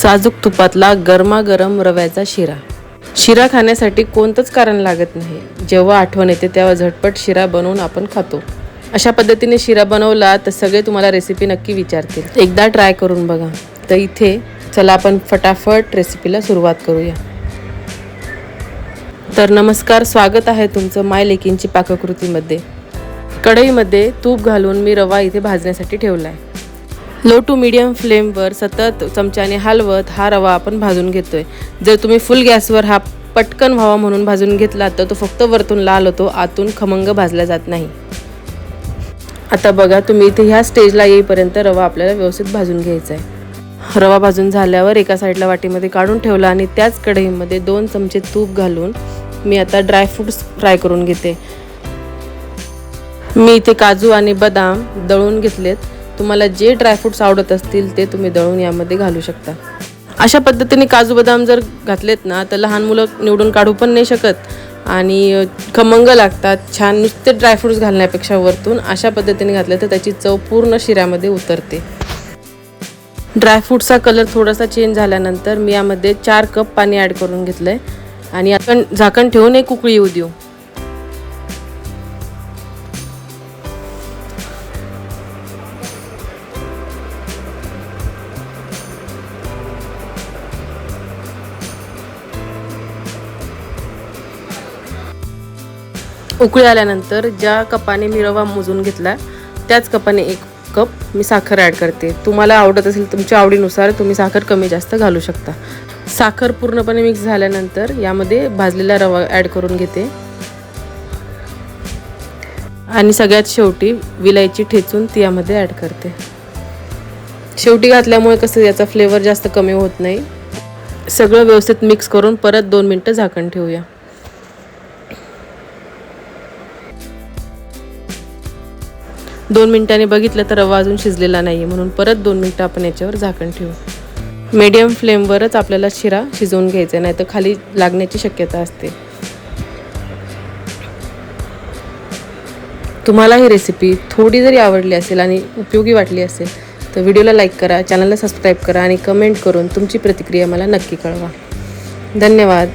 साजूक तुपातला गरमागरम रव्याचा शिरा. शिरा खाण्यासाठी कोणतंच कारण लागत नाही. जेव्हा आठवण येते तेव्हा झटपट शिरा बनवून आपण खातो. अशा पद्धतीने शिरा बनवला तर सगळे तुम्हाला रेसिपी नक्की विचारतील. एकदा ट्राय करून बघा. तर इथे चला आपण फटाफट रेसिपीला सुरुवात करूया. तर नमस्कार, स्वागत आहे तुमचं माय लेकींची पाककृतीमध्ये. कढईमध्ये तूप घालून मी रवा इथे भाजण्यासाठी ठेवला आहे. लो टू मीडियम फ्लेमवर सतत चमच्याने हलवत हा रवा आपण भाजून घेतोय. जर तुम्ही फुल गॅसवर हा पटकन व्हावा म्हणून भाजून घेतला तर तो फक्त वरतून लाल होतो, आतून खमंग भाजला जात नाही. आता बघा, तुम्ही इथे ह्या स्टेजला येईपर्यंत रवा आपल्याला व्यवस्थित भाजून घ्यायचा आहे. रवा भाजून झाल्यावर एका साईडला वाटीमध्ये काढून ठेवला आणि त्याच कढईमध्ये 2 चमचे तूप घालून मी आता ड्रायफ्रूट्स फ्राय करून घेते. मी इथे काजू आणि बदाम दळून घेतलेत. तुम्हाला जे ड्रायफ्रूट्स आवडत असतील ते तुम्ही दळून यामध्ये घालू शकता. अशा पद्धतीने काजू बदाम जर घातलेत ना तर लहान मुलं निवडून काढू पण नाही शकत आणि खमंग लागतात छान. नुसते ड्रायफ्रूट्स घालण्यापेक्षा वरतून अशा पद्धतीने घातले तर त्याची चव पूर्ण शिऱ्यामध्ये उतरते. ड्रायफ्रूट्सचा कलर थोडासा चेंज झाल्यानंतर मी यामध्ये 4 कप पाणी ॲड करून घेतलं आहे आणि आपण झाकण ठेवून एक उकळी येऊ देऊ. उकळी आल्यानंतर ज्या कपाने मी रवा मोजून घेतला त्याच कपाने 1 कप मी साखर ॲड करते. तुम्हाला आवडत असेल तुमच्या आवडीनुसार तुम्ही साखर कमी जास्त घालू शकता. साखर पूर्णपणे मिक्स झाल्यानंतर यामध्ये भाजलेला रवा ॲड करून घेते आणि सगळ्यात शेवटी विलायची ठेचून ती यामध्ये ॲड करते. शेवटी घातल्यामुळे कसं याचा फ्लेवर जास्त कमी होत नाही. सगळं व्यवस्थित मिक्स करून परत 2 मिनटं झाकण ठेवूया. 2 मिनिटांनी बघितलं तर रवा अजून शिजलेला नाही, म्हणून परत 2 मिनिटं आपण याच्यावर झाकण ठेवू. मीडियम फ्लेमवरच आपल्याला शिरा शिजवून घ्यायचा, नाही तर खाली लागण्याची शक्यता असते. तुम्हाला ही रेसिपी थोडी जरी आवडली असेल आणि उपयोगी वाटली असेल तर व्हिडिओला लाईक करा, चॅनलला सबस्क्राईब करा आणि कमेंट करून तुमची प्रतिक्रिया मला नक्की कळवा. धन्यवाद.